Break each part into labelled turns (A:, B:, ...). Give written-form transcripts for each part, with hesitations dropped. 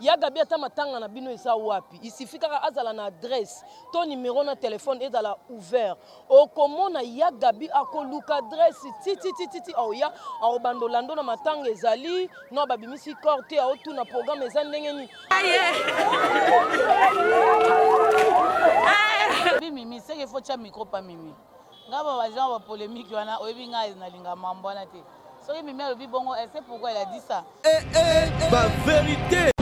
A: ya Gabi ata matanga na bino eza wapi. Il suffit kaka azala na adresse, ton numéro na téléphone ezala ouvert. Okomona ya Gabi akoluka adresse ti oya aobandolando na matanga ezali no babimisi korte aotu na programme eza ndenge ni.
B: Mimi c'est qu'il faut tcha micro pas Mimi. Ngaba ba gens ba polémique wana oyebi nga na linga mambo na te. So Mimi alobi bongo elle sait pourquoi elle a dit ça.
C: Ma vérité.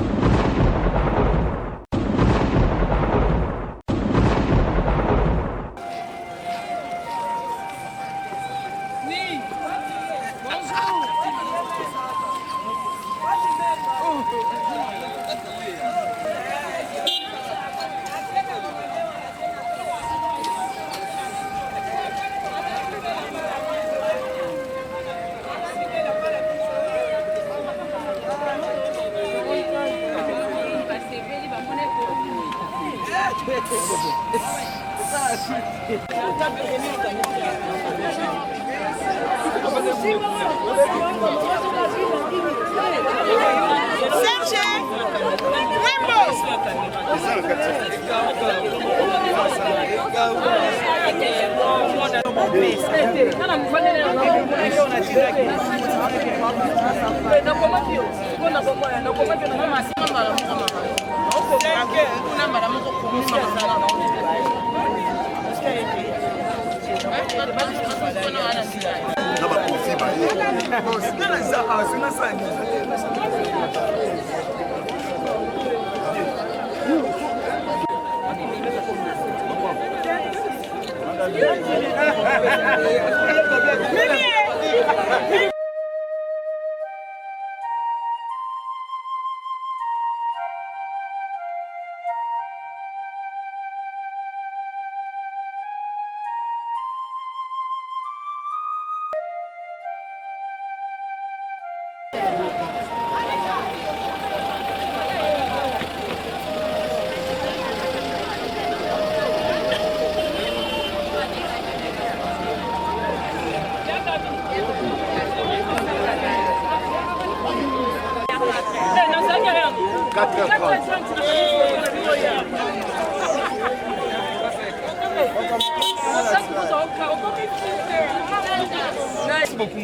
D: Merci beaucoup,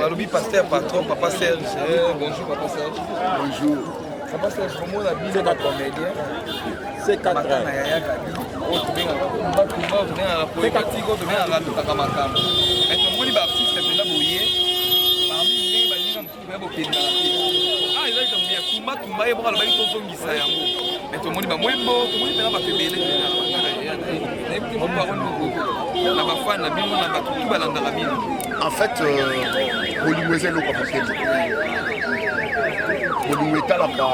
D: Alobi pasteur, patron, papa Serge. Bonjour, papa Serge.
E: Bonjour.
D: Papa Serge, comment la vie est comédien?
E: C'est 4 ans. En fait, Bolimouezel Bolingo etalaka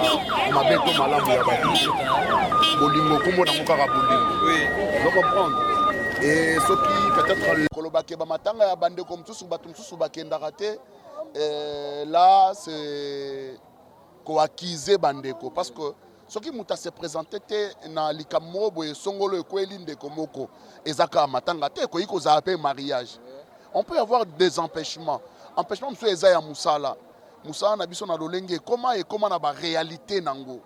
E: mabe to malamu ya bato bolingo kombo na mokaka bolingo vous comprendre et soki peut-être kolobake ba matanga ya bande comme tout bato msusu bakendaka te là c'est ko acquiser bandeko parce que soki muta se présenter te na likambo boye songolo ekweli ndeko moko ezaka matanga te ko iko za pe mariage on peut avoir des empêchements mso eza ya musala Moussa na biso na lolenge comment na ba réalité nango.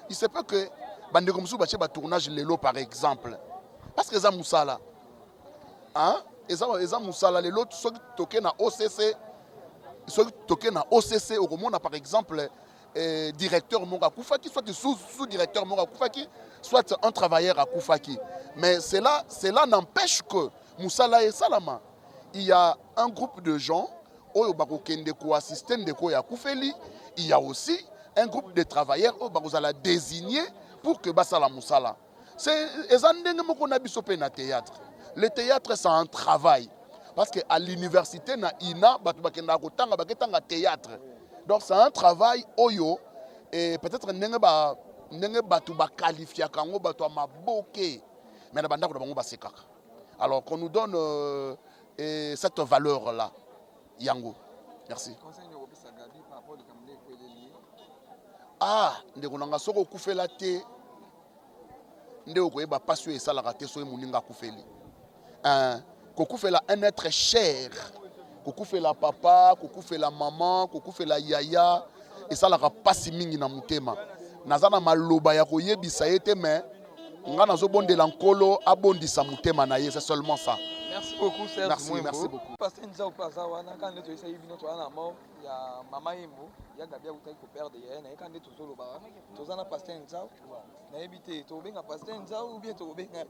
E: Il se peut que bande comme ça ba tournage lelo par exemple. Parce que ça Moussala. Hein? Eza Moussala lelo so toke na OCC. So toke na OCC au Romona par exemple directeur Monga Koufaki soit sous-directeur Monga Koufaki soit un travailleur à Koufaki. Mais cela n'empêche que Moussala et Salama. Il y a un groupe de gens il y a aussi un groupe de travailleurs qui sont désignés pour que Basala Moussala. C'est un théâtre. Le théâtre, c'est un travail. Parce qu'à l'université, na ina théâtre. Donc c'est un travail oyo et peut-être qualifié mais alors qu'on nous donne cette valeur-là. Yango, merci. Ah, ndeko nanga soko kufela te. Ndeko koyeba passion et salaka te so muninga kufeli. Kokufela un être cher. Kokufela papa, kokufela maman, kokufela yaya. esalaka pasi mingi na motema naza na maloba ya koyebisa ye te mais nga nazobondela nkolo abondisa motema na ye, c'est seulement ça.
D: Merci beaucoup Serge.
E: Merci beaucoup.
D: Pasteur Nzao plaza wana quand tu essayes bino to ana mort ya mama Yembo ya Gabia utaki ko perdre ya na quand tu zo loba to zana Pasteur Nzao na ebité to benga Pasteur Nzao ou bien to benga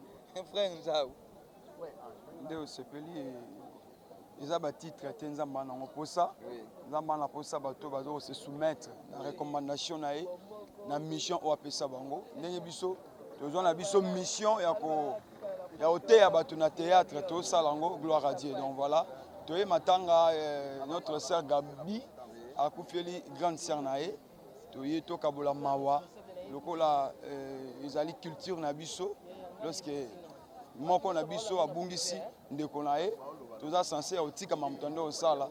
D: frère Nzao.
F: Nde osepeli eza ba titre te nzamba na ngoposa nzamba na posa bato bazo se soumettre na recommandation na ye na mission o apesa bango ndenge biso tozwa na biso mission ya oteya bato na théâtre tosala yango gloire à Dieu. Donc voilà toye matanga notre sœur Gabi akufieli grande sœur na ye toye tokabola mawa lokola ezali culture na biso lorsque moko na biso abungisi ndeko na ye toza censé otika mamtando osala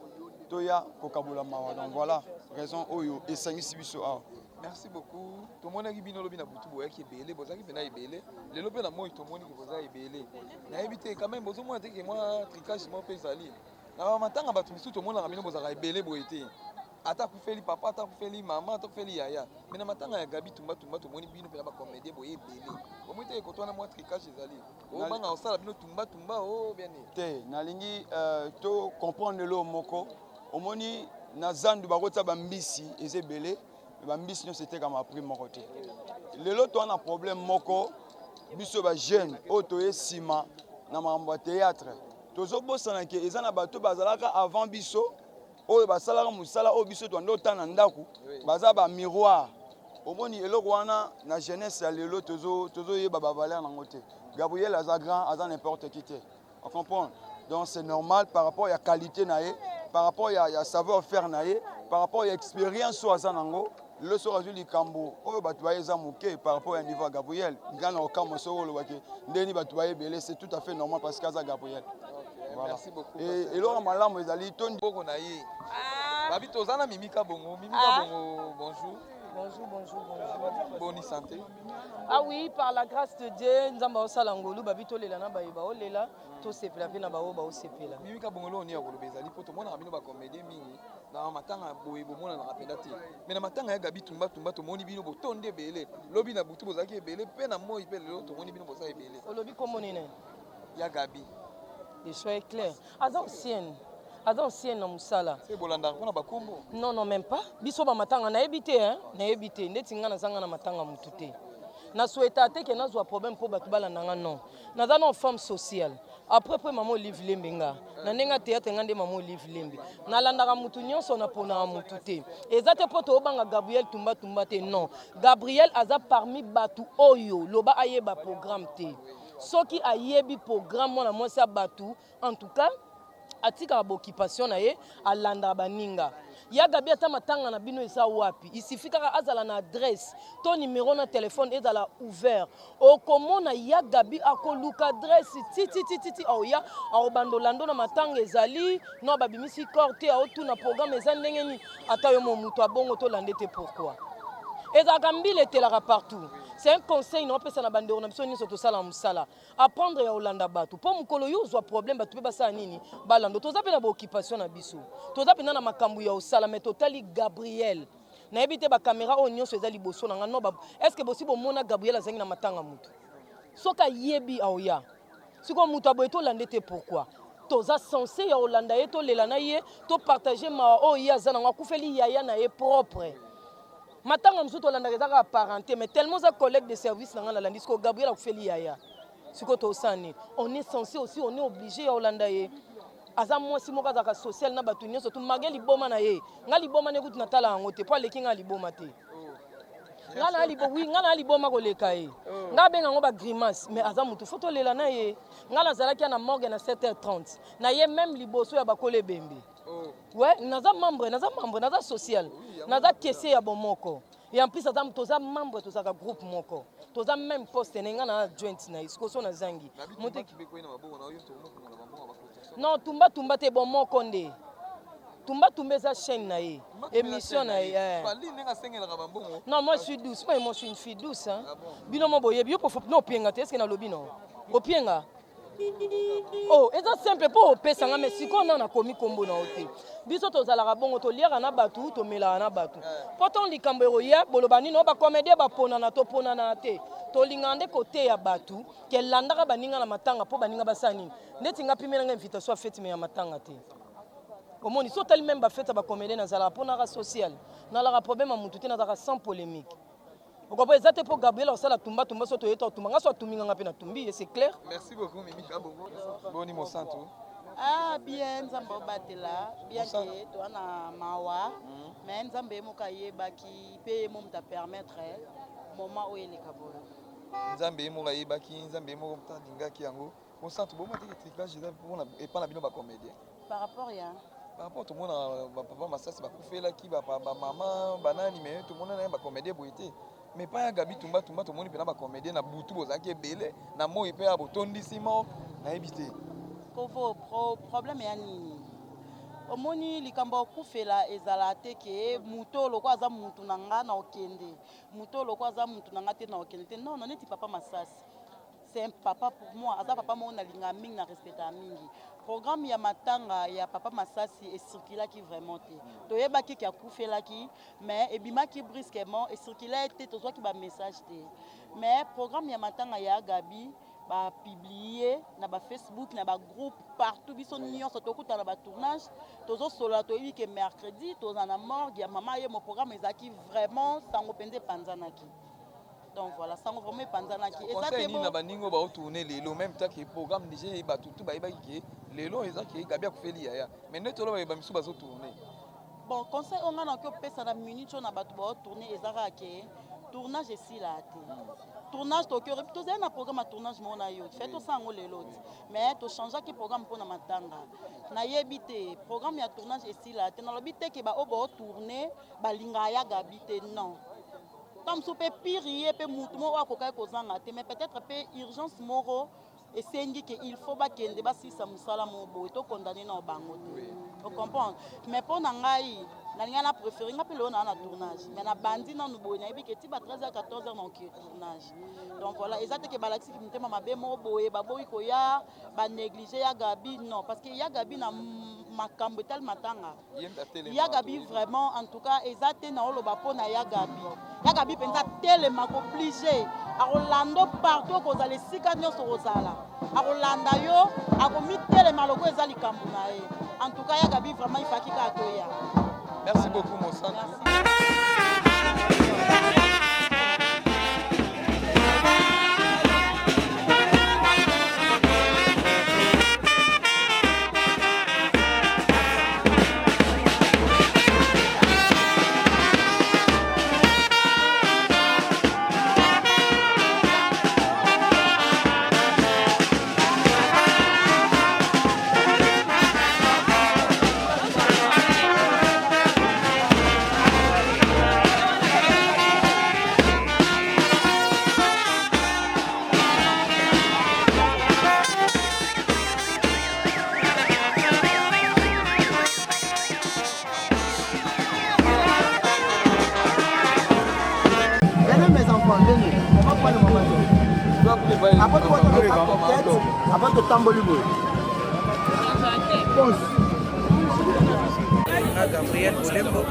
F: toya kokabola mawa. Donc voilà raison oyo esangisi biso awa.
D: Merci beaucoup. Tout le monde a dit que na butu boya ki belé, bozaki pena ebelé. Le lobe na moi tout le monde qui boza ebelé. Na éviter quand même bozo moi te que moi tricage moi pe sali. Na matanga batu tout le monde na bino bozaka ebelé boyete. Ata ku feli papa, ata ku feli maman, ata ku feli yaya. Mais na matanga ya Gabi tumba tout le monde bino pena ba comédie boye ebelé. Au moins te ko to na moi tricage ezali. O banga osala bino tumba o bien ni.
F: Te nalingi to comprendre lo moko. Omoni na zandu bakota bambisi ezebelé. Bambisi non c'était comme appris mon côté. Lelo to na problème moko biso ba jeune otoye sima na mambo théâtre. Tozo bosana ke ezana bato bazalaka avant biso oyo basalaka musala o biso to ndota na ndaku baza ba miroir. Omoni eloko wana na jeunesse ya lelo tozo yeba ba valeur na ngote. Gabriel Azagran aza n'importe qui te. On comprend. Donc c'est normal par rapport à la qualité naé, par rapport à la savoir-faire naé, par rapport à l'expérience sur Azanango. Le soir du Cambo, oh batouaye zamouké par rapport à niveau Gabriel, Gana au Cambo soro le wake, Deni batouaye belé, c'est tout à fait normal parce qu'Aza Gabriel. Voilà.
D: Merci beaucoup.
F: Et là malam les ali ton
D: boko na ye. Babi tozana Mimika Bongo, bonjour.
A: Bonjour.
D: Bonne santé.
A: Ah oui, par la grâce de Dieu, Nzamba Osalangolu, Babito Lelana Baïba Olela, tout c'est pla na baoba osepela.
D: Mimika Bongo on y a kolobezali poto mona bino ba comédie mingi. Na matanga boye bomona na rapenda te. Mais na matanga ya Gabi tumba to moni bino botonde belé. Lobi na butu bozaki belé, pe na moi pe le to moni bino boza belé.
A: Olobi comment nene?
D: Ya Gabi.
A: Les choix est clair. Ancienne na musala.
D: C'est bolanda kuna bakumbo.
A: Non, même pas. Biso ba matanga na ebité na ebité ndeti nga na zanga na matanga mutute. Na souhaita te que na zo problème pour batu bala nanga non. Na za non femme sociale. Après maman Olive Lembenga. Na nenga théâtre ngande maman Olive Lembe. Na landaka mutu nyonso na pona mutute. Ezate poto obanga Gabriel tumba te non. Gabriel aza parmi batu oyo loba ayeba programme te. Soki ayebi programme mona mwasi ya batu en tout cas atika ba occupation na ye alanda baninga ya Gabi ata matanga na bino eza wapi isifi kaka azala na adresse to numéro na téléphone ezala ouvert okomona ya Gabi akoluka adresse titi oya aobandolando na matanga ezali no babimisi korte aotuna programme eza ndenge ni ata yo momutu abongo to landete pourquoi ezaka mbile telaka partout. C'est un conseil non pesa na bandero na biso nyonso tosala musala apprendre ya olanda bato po mukolo yo zwa problème bato pe basa nini balando toza pe na ba occupation na biso toza pe na makambu ya osala mais totali Gabriel na ebite ba caméra o nyonso ezali boso na ngano ba est-ce que possible mona Gabriel azangi na matanga mutu soka yebi aoya siko mutu aboye to landete pourquoi toza censé ya olanda ye to lela na ye to partager ma o ya zana ngakufeli yaya na ye propre. Matanga msuto landa ezaka apparenté mais tellement za collègue de service na landi ko Gabriel akufeli yaya siko to sani on est censé aussi on est obligé ya olanda ye aza mwasi moko azaka social na batu nyonso to mage liboma na ye nga liboma ne kutu natala ngo te po leki nga liboma te nga na liboma ko leka ye nga benga ngo ba grimace mais aza mutu photo lela na ye nga na zalaki na morgue na 7h30 na ye même liboso ya bakole bembe. Ouais, naza membre, naza social, naza kese ya bomoko. Et en plus azam toza membre toza ka groupe moko. Toza même poste nenga na joint na isko so na zangi. Non, tumba te bomoko nde. Tumba za chaîne na ye. Émission na ye. Non, moi je suis douce, moi je suis une fille douce hein. Bino mo boye, bio pour no pienga te, est-ce que na lobby non? Opienga. Oh, eza simple po opesanga mais siko na komi kombo na ote. Biso tozalaka bongo to liaka na batu to melaka na batu. Pourtant likambo eroya boloba nino ba comédie ba ponana to ponana te. To lingande côté ya batu ke landaka baninga na matanga po baninga basani. Ndeti nga pimela nga invitation fête me ya matanga te. Omoni so tali même ba fête ba comédie na zala pona ka social. Na la problème a mutu te na zaka sans polémique. Pourquoi ça pour Gabriel on sala tumba tumba so to yeto tumba nga so tuminga nga pe na tumbi c'est clair.
D: Merci beaucoup Mimi Kabongo. Boni mon santo.
G: Ah bien nzambe batela bien que toi na mawa mais nzambe moka yebaki pe mo mta permettre moment où il est kabolo.
D: Nzambe mo ga yebaki nzambe mo mta dingaki yango. Mon santo bon mate tricage pour na et pas na bino ba comédien.
G: Par rapport ya
D: par rapport tout le monde papa Massasi ba kufela ki ba maman banani mais tout le monde na ba comédien boité. Mais pas Gabi Tumba tout le monde peut ba comédien na butu bozaki ebele na mo ipe ya botondisimo na ebité.
G: Kovo problème ya nini? Omoni likambo kufela ezala te ke muto loko aza mutu nanga na okende. Muto loko aza mutu nanga te na okende. Non, non neti papa Massasi. C'est un papa pour moi, aza papa mo na linga mingi na respecta mingi. Programme ya matanga ya papa Massasi est circulé qui vraiment te. Toyeba ki a kufela ki mais ebima ki brusquement et circulé te to ki ba message te. Mais programme ya matanga ya Gabi ba publier na ba Facebook na ba groupe partout biso nyonso tokuta na ba tournage tozo sola toyebi ke mercredi toza na morgue ya mama ye mo programme ezaki vraiment sango pende panzanaki. Donc voilà, ça on vraiment panzanaki.
D: Et ça c'est bon. Na baningo ba tourner lelo même temps que programme déjà ba tout ba ki lelo ezaki Gabi akufeli ya. Mais neto lo ba misu ba zo tourner.
G: Bon, conseil on a que pesa na minute na ba tourner ezaka ke tournage ici là te. Tournage to cœur to na programme à tournage mon na yo. Fait to sango lelo. Mais to changer ki programme pour na matanga. Na yebite programme ya tournage ici là te na lobite ke ba obo tourner ba linga ya Gabi te non. Comme si on peut pire, mais peut-être peu urgence moro et c'est qu'il faut pas qu'il débat si ça musala mon beau et condamné dans bango. Vous comprenez? Mais pour nangai, n'a préféré n'a pas le na tournage. Mais na bandi na nous beau na ebi que ti ba 13h 14h dans tournage. Donc voilà, exact que balaxi qui m'était ma bémo boé babo ikoya ba négliger ya Gabi non parce que ya Gabi na makambo tel matanga. Ya Gabi vraiment en tout cas exact na oloba pona ya Gabi. Ya Gabi penza tellement obligé a Rolando partout ko za les sika nyonso kozala. A Rolanda yo a komi tellement loko ezali kambu na e. En tout cas ya Gabi vraiment il faut qu'il atoya.
D: Merci beaucoup mon sang.
H: Avant de tamboligo.
I: Gabriel Bolembo,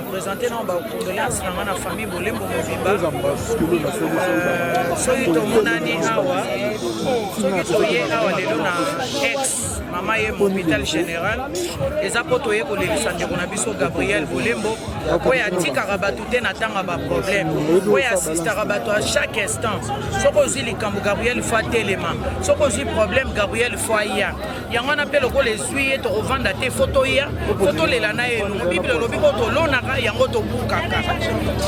I: présenté dans la condoléance dans la famille Bolembo Moviba. Soki tomonani awa, soki toye awa lelo na ex mama ye hôpital général. Eza po toye ko lelisa ndeko na biso Gabriel Bolembo. Oyo atikaka bato te na tanga ba problème. Oyo assistaka bato à chaque instant. Soko ozwi likambo Gabriel fo atelema. Soko ozwi problème Gabriel fo aya. Yango na pe loko leswi ye to ovanda te photo ya. Photo lela na ye no Bible lobi ko to lonaka yango to bukaka.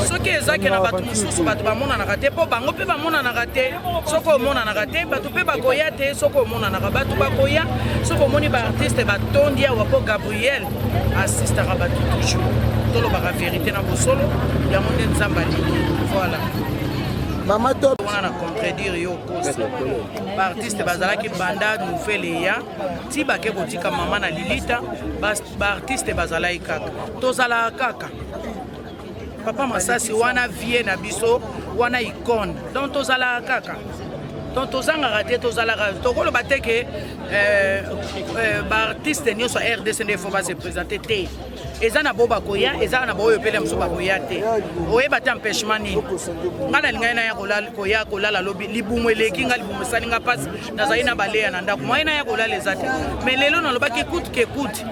I: Soki ezaki na bato mosusu bato bamonanaka te po bango pe bamonanaka te. Soko omonanaka te bato pe bakoya te. Soko omonanaka bato bakoya. Soko omoni ba artiste batondi awa po Gabriel assistaka bato toujours. Tolo baka vérité na bosolo ya monde nzamba lingi. Voilà.
H: Maman to
I: on a contredire yo kosi. Ba artiste bazalaki banda nouvelle ya ti bake botika mama na Lilita ba artiste bazalaki kaka. Tozala kaka. Papa Massasi wana vie na biso wana icône. Donc tozala kaka. donc tozangaka te tozalaka tokoloba te ke baartiste nyonso ya RDC nde fo base présente te eza na bo bakoya eza na baoyo pele mosusu bakoya te oyeba te empêchement nini nga na lingai naya koya kolala lobi libumu eleki nga libumu esali nga mpasi nazali na baleya na ndako mwai naya kolala eza te mais lelo nalobaki ekute kekute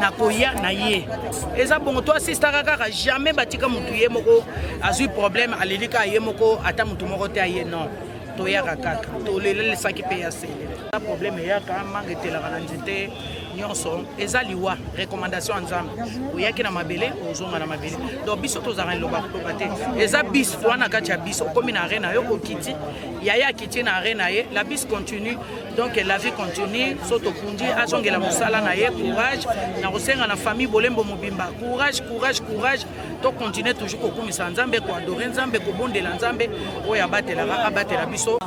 I: nakoya na ye eza bongo to asistaka kaka jamais batika motu ye moko azwi problème aleli kaka ye moko ata motu moko te aye non toyaka kaka tolelelesaki mpe ya sele problème eyaka manga etelaka na nzete nyonso eza liwa recommandation ya nzambe oyaki na mabele ozonga na mabele donc biso tozalaka liloba kotoka te eza bis toa na kati ya bis okomi na re na yo okiti yaya akiti na re na ye la bis continue donc la vie continue so tokundi azongela mosala na ye courage na kosenga na famille bolembo mobimba courage courage courage to continue toujours kokumisa nzambe koadore nzambe kobondela nzambe oyo abatela biso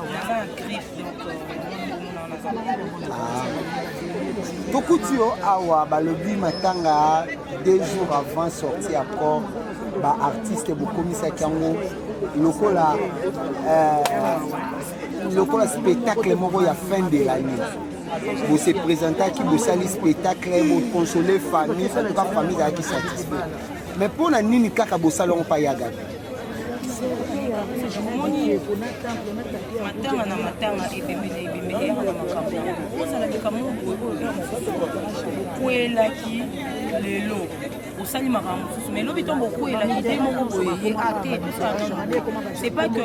H: tokuti yo awa balobi matanga 2 jours avant sortie accord baartiste bokomisaki yango lokola spectacle moko ya fin de l'année bose présentaki bosali spectacle boconsoler famille en tout cas famille ezalaki satisfait mais mpona nini kaka bosala yango mpa yagabi
J: matanga na matanga ebembe eyaka na makambo ozalaka moboye okwelaki lelo osali makambo mosusu mais lobi ntongo okwelaki te moko boye ye ate c'est pas que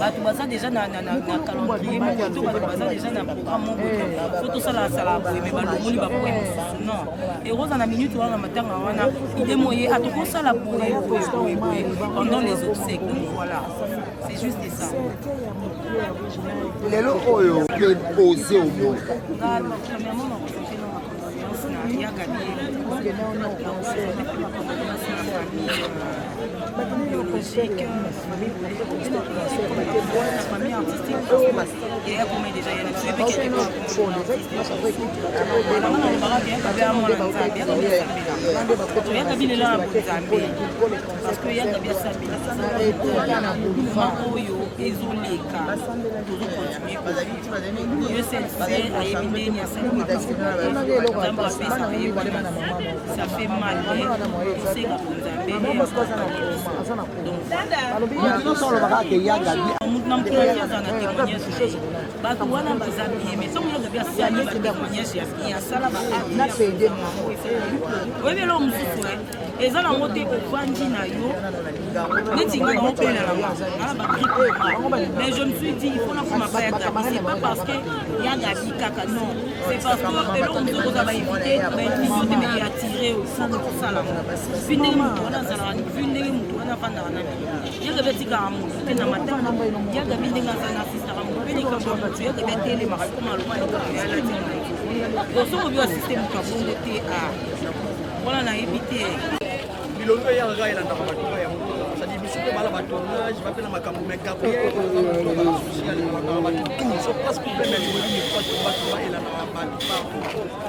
J: bato baza déjà na calendrier moko to bato baza déjà na programme moko so tosalasala boye mais balongoli bapoye mosusu non eroza na minute wana matanga wana ide moye atokosala boye pendant les obsèques donc voilà c'est juste ça
H: lelo oyo ose omoi
J: biologique, la famille artistique, il y a combien déjà il y a des trucs qui parce que il y a des ça fait mal eza nango te ovandi na yo neti nga naopela nango mais je me suis dit il faut nakoma pa ya gabi c'est pas parce que ya gabi kaka non c'est parce que eloko mosu okoza bainvité bainvité te mais attiré aussi kosala vi ndenge motu wana azalaka vi ndenge motu wana afandaka na ya gabi atikaka motu te na matanga ya gabi ndenge azala na asistaka motu mpe likambo ya motu ya gabi atelemaka koma aloba elati osoki obi asiste motu abongo te wana nayebi te
K: bilongo eyaka elandaka bato ya sadi biso mpe bala batournage bape na makambo me gabriel so place problème yabato baelandaka bato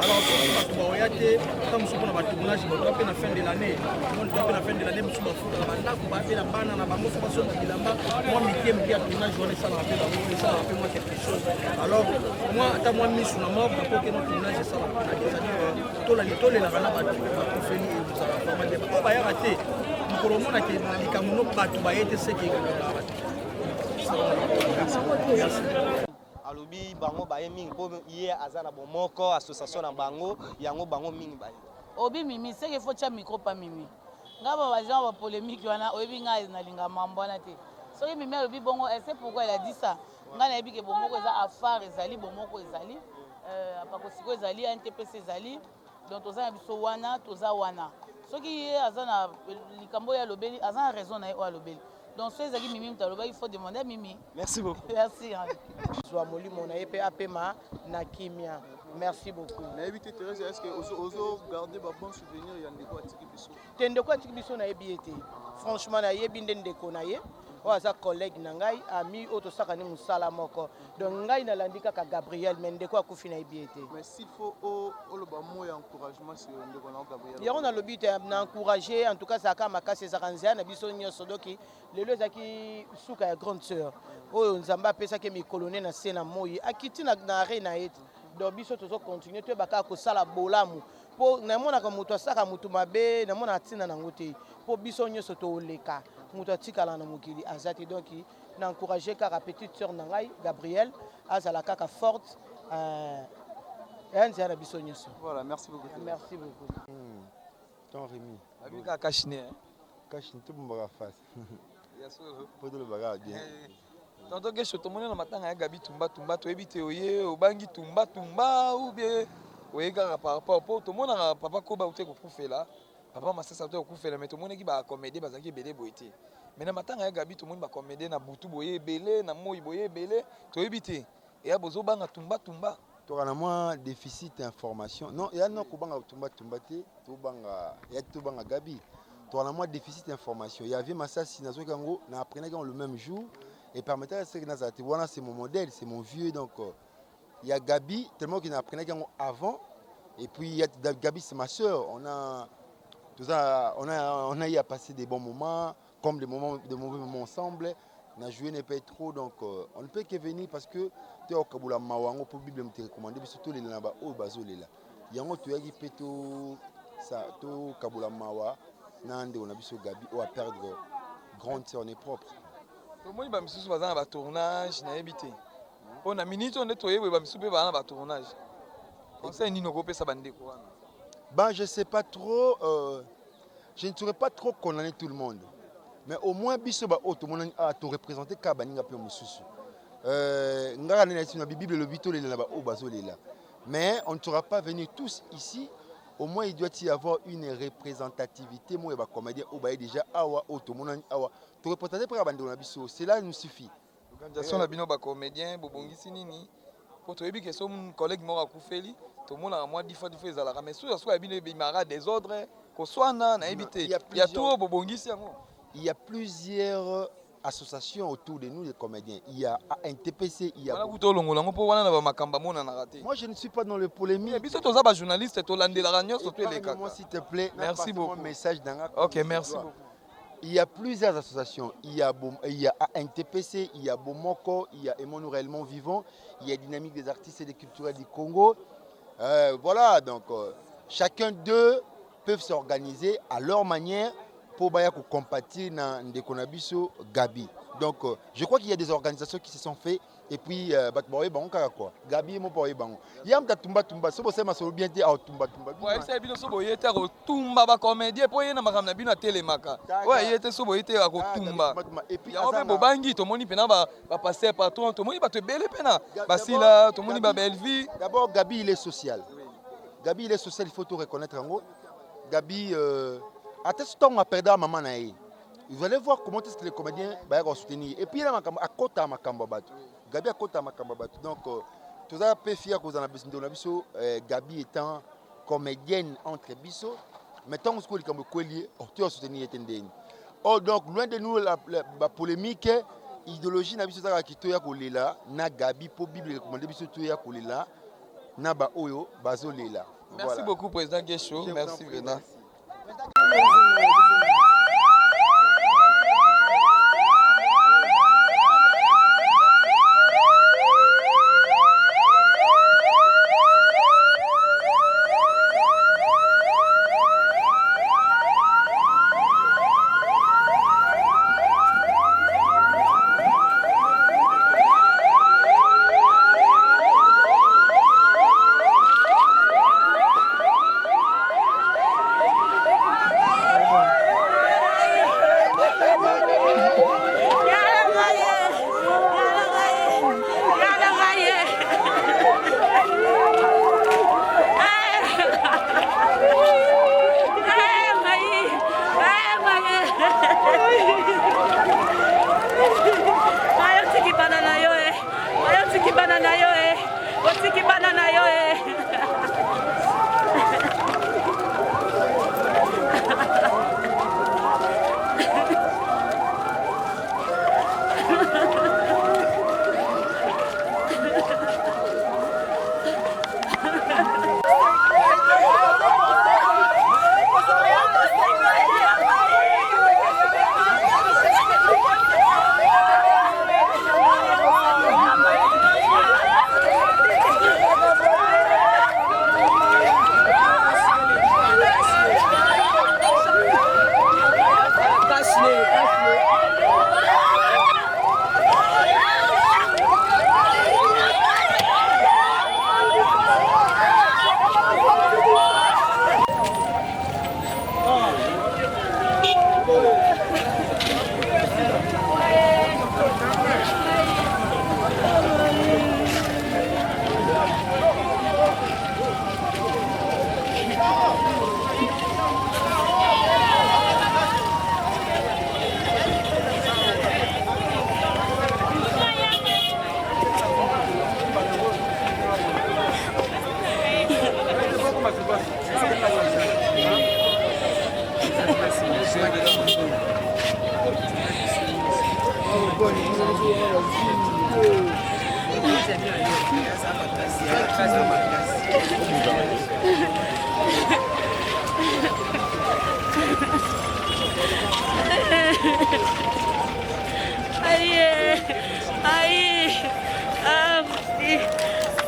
K: alors soki bato baoya te ta mosu mpona batournage bato bape na fin de l'année moni to bape na fin de l'année mosu bafutaka bandako bape na bana na bango so basonga bilamba mwa mike ya tournage wana esalaka mpe bango esalaka mpe mwa quelque chose alors moi ata mwa misu na moko nakokena tournage esalaka c'est-à-dire tolelaka na bato bakofeli ezala formade po bayaka te mokolo omonake likambo no bato baye te seke
L: alobi bango baye mingi mpo ye aza na bomoko association na bango yango bango mingi baye
B: obi mimi seke fo tia micro pa mimi nga ba bajan ba polémique wana oyebi nga nalinga mambo wana te soki mimi alobi bongo c'est pourquoi elle a dit ça nga nayebi ke bomoko eza affaire ezali bomoko ezali apakosiko ezali ntpc ezali donc toza na biso wana toza wana soki ye aza na likambo oyo alobeli aza na raison na ye oyo alobeli donc so ezalaki mimi moto alobaki il faut demander à mimi
L: merci beaucoup
B: merci
M: zwa molimo na ye mpe apema na kimia merci beaucoup
C: nayebi te Thérèse est-ce que ozo garder ba bon souvenir ya ndeko atiki biso
M: te ndeko atiki biso nayebi ye te franchement nayebi nde ndeko na ye oyo aza collègue na ngai ami oyo tosakani mosala moko donc ngai nalandi kaka Gabriel mais ndeko akufi na yebi ete
C: mais s'il faut oloba mot ya encouragement sur ndeko na Gabriel
M: yango nalobi te na encourager en tout cas ezalaka makasi ezalaka nzela na biso nyonso doki lelo ezalaki suka ya grande sœur oyo nzambe apesaki mikolo ne na se na moi akiti na are na ye donc biso tozocontinue toyebaka kosala bolamu mpo namonaka moto asaka motu mabe namona atina nango te mpo biso nyonso toleka moto atikala na mokili aza te donc na encourage kaka petite sœur na ngai Gabriel azala kaka forte eya nzela na biso nyonso.
C: Voilà, merci beaucoup.
M: Merci beaucoup.
H: Ton Rémi.
D: Abika kashine.
H: Kashine tout bon baga face.
D: Yasoro.
H: Poto le baga bien.
D: Tonto gesho tomone na matanga ya Gabi tumba tumba to ebite oye obangi tumba tumba ou bien oyeka par rapport po tomona papa koba ute ko kufela. Papa masasa to kufela mais tomone ki ba comédie bazaki belé boité. Mais na matanga ya Gabi tomone ba comédie na butu boye belé na moi boye belé to ebite. Et ya bozo banga tumba tumba.
H: Tu as moins déficit d'information. Non, il y a non kubanga tumba tumbate, tubanga, il y a tubanga Gabi. Tu as moins déficit d'information. Il y avait Massa Sinazo Gango, na apprenait le même jour et permettait à ce que Nazate. Voilà, c'est mon modèle, c'est mon vieux donc il y a Gabi tellement qu'il apprenait Gango avant et puis il y a Gabi c'est ma sœur. On a eu à passer des bons moments comme des mauvais moments ensemble. On a joué n'est pas trop donc on ne peut que venir parce que tu as kabula mawango pour bible me recommander surtout les là-bas au bazolela yango tu yaki peto ça to kabula mawa nande on a biso Gabi ou à perdre grande sœur on est propre
D: to moni ba misusu bazana ba tournage na ebité on a minute on est toyé ba misusu pe ba na tournage conseil ni no ko pesa bandeko wana
H: ben je sais pas trop je ne saurais pas trop condamner tout le monde mais au moins biso ba auto mon a to représenter ka baninga pe mususu ngara na Bible le bito là bas au bazolela mais on ne sera pas venus tous ici au moins il doit y avoir une représentativité moi ba comédien au ba déjà awa auto mon awa to représenter pour bande na biso cela nous suffit
D: organisation la bino ba comédien bobongisi nini pour to yebi que son collègue mora kufeli to mona moi 10 fois ezala mais so ya bino bimara désordre ko swana na ebité il y a tout bobongisi yango.
H: Il y a plusieurs associations autour de nous, les comédiens. Il y a NTPC, il y a... Moi, je ne suis pas dans le polémique.
D: Moi, journaliste,
H: moi, s'il te plaît.
D: Merci beaucoup.
H: Message
D: ok, merci beaucoup.
H: Il y a plusieurs associations. Il y a NTPC, il y a Bomoko, il y a Emmanuel Réellement Vivant, il y a Dynamique des artistes et des culturels du Congo. Voilà, donc chacun d'eux peuvent s'organiser à leur manière pour compatir dans Ndekonabiso Gabi. Donc je crois qu'il y a des organisations qui se sont faites et puis Gabi mo boye bango. Yam ta tumba tumba so bose masolo bien te au tumba tumba.
D: Ouais, c'est bino so boye te ko tumba ba comédien po yena makamna bino telemaka. Ouais, yete so boye te ko tumba. Et puis ya bobangi to moni pena ba passer patron to moni ba te bele pena. Basila to moni ba belle vie.
H: D'abord Gabi il est social. Gabi il est social, il faut tout reconnaître en gros. Gabi vous allez voir comment est-ce que les comédiens vont soutenir. Et puis il y a à côté à Makambabatu. Gabi à côté à Makambabatu. Donc tout ça peut fier que vous en avez Gabi étant comédienne entre Bisso, mais tant que vous avez tu as soutenu Etendeni. Oh donc loin de nous la polémique, idéologie na Bisso qui toya kolela na Gabi pour Bible recommander Bisso toya kolela na ba oyo bazolela.
D: Merci beaucoup président Gesho. Merci vraiment.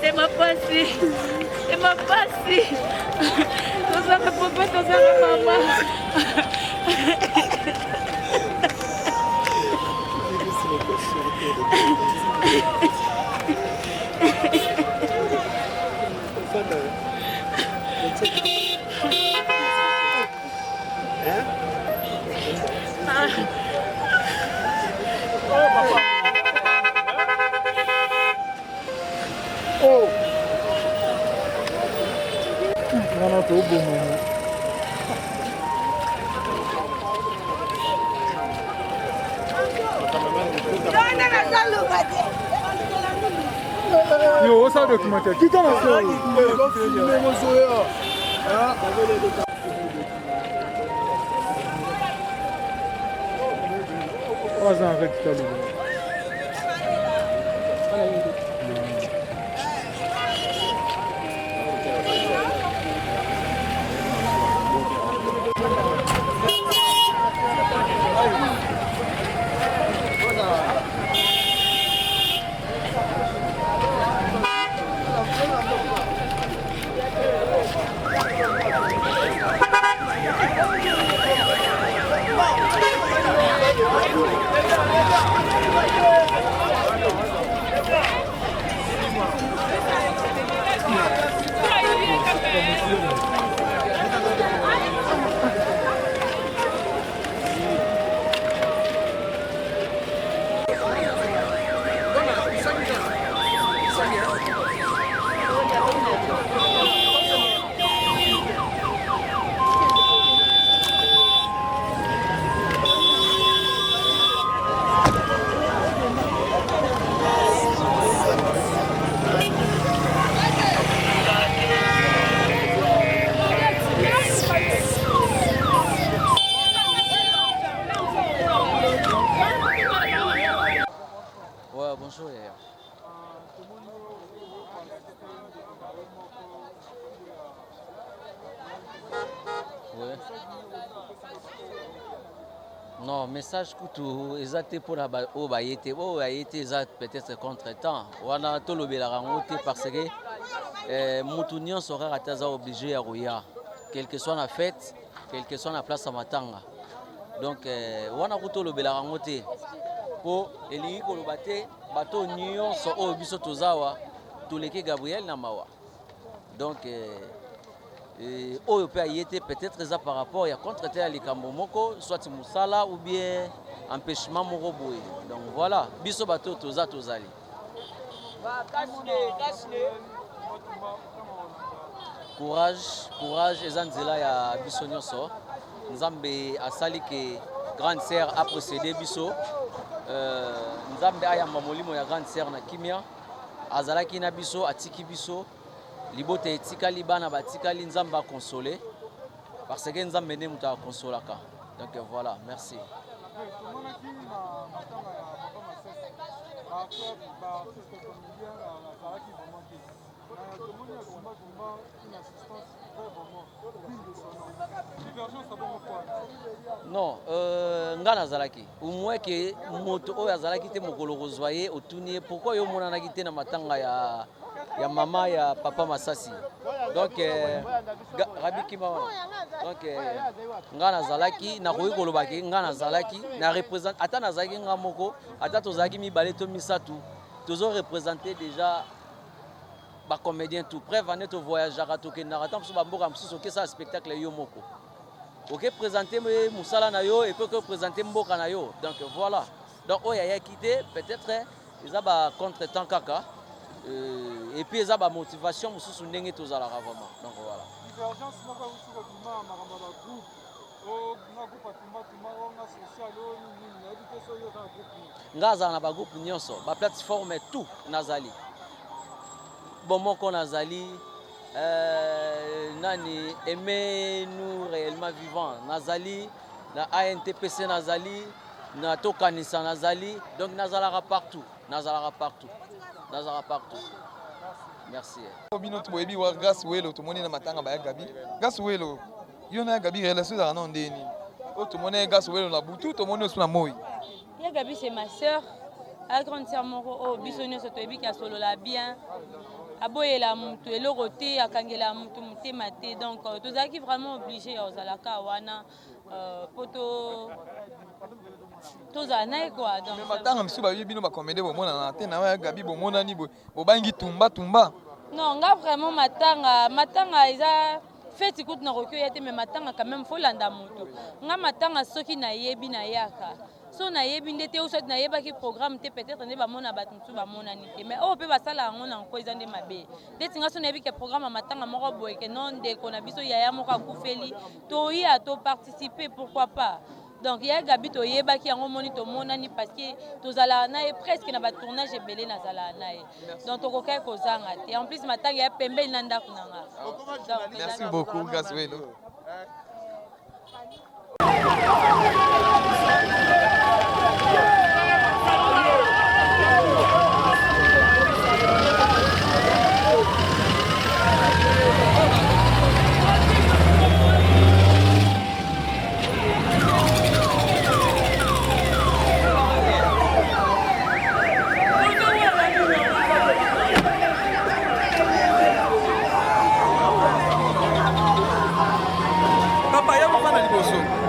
J: C'est ma passée. C'est ma passée. Nous avons papa, nous avons maman.
K: Oh! Non, t'es au bon moment. Yo, ça documentaire. Qui t'en a fait?
N: Bonjour. Ouais. Non, message kutu ezate pour la obayete eza peut-être contre-temps. Wana tolobela rangote parce que mutu nyonso kaka taza obligé ya roya, quelle que soit la fête, quelle que soit la place à matanga. Donc wana kutolobela rangote po elingi koloba te bato nyonso oyo biso tozawa toleki Gabriel na mawa. Donc oyo pe ayete peut-être eza par rapport ya contre-temps ya likambo moko soit musala ou bien empêchement moko boye. Donc voilà, biso bato tozali. Courage eza nzela ya biso nyonso. Nzambe asali ke grande sœur a procédé biso. Nzambe ayamba molimo ya grande sœur na kimia azalaki na biso atiki biso libote etikali bana batikali nzambe akonsolé parce que nzambe ne muta akonsolaka. Donc voilà, merci. Non, nga nazalaki umwe ke moto oyo azalaki te mokolo kozwa ye otuni pourquoi yo monanaki te na matanga ya mama ya papa Masasi. Donc Rabi Kima donc nga nazalaki nakoki koloba ke nga nazalaki na représente ata nazalaki nga moko ata tozalaki mibale to misatu tozo représenter déjà ba comédien tout preuve ane to voyageaka tokendaka tant ba mboka mosusu ke ça spectacle yo moko. Ok, présenter Moussala na yo et puis présenter Mboka na yo. Donc voilà. Donc oya ya quitté peut-être ils a contre-temps kaka et puis ils a motivation mususu ndenge tozala vraiment. Donc voilà.
K: Divergence moko usuko bima makamba groupe o na groupe atuma na social o ni habité so yo na groupe.
N: Ngaza na ba groupe nyonso, ba plateforme tout nazali. Bon moko nazali nani aimez-nous réellement vivants nazali na ANTPC nazali na tokanisa nazali donc nazalaka partout merci
D: bino toyebi wa Grâce Welo tomoni na matanga ba ya Gabi Grâce Welo yo na Gabi relation za na ndeni o tomoni Grâce Welo na butu tomoni osu na moi
O: ya Gabi c'est ma sœur a grande sœur moko o biso nyonso toyebi ka solo la bien aboyela mutu eloko te akangela mutu motema te donc tozalaki vraiment obligé ozalaka wana poto tozala naye quoi donc
D: matanga misu bayebi bino bakomede bomona na te na ya Gabi bomonani bobangi tumba
O: non nga vraiment matanga eza feti kutu na kokoya te mais matanga quand même faut landa mutu nga matanga soki nayebi na yaka so nayebi nde te osati nayebaki programme te peut-être nde bamona bato mosusu bamonani te mais oyo mpe basala yango na nko eza nde mabe ndeti nga so nayebi ke programme ya matanga moko boyeke non ndeko na biso yaya moko akufeli toya toparticipe pourquoi pas donc ya Gabi toyebaki yango moni tomonani parce que tozalaka na ye presque na batournage ebele nazalaka na ye donc tokokaki kozanga te en plus matanga ya pembeni na ndako na nga
D: merci beaucoup Grâce Welo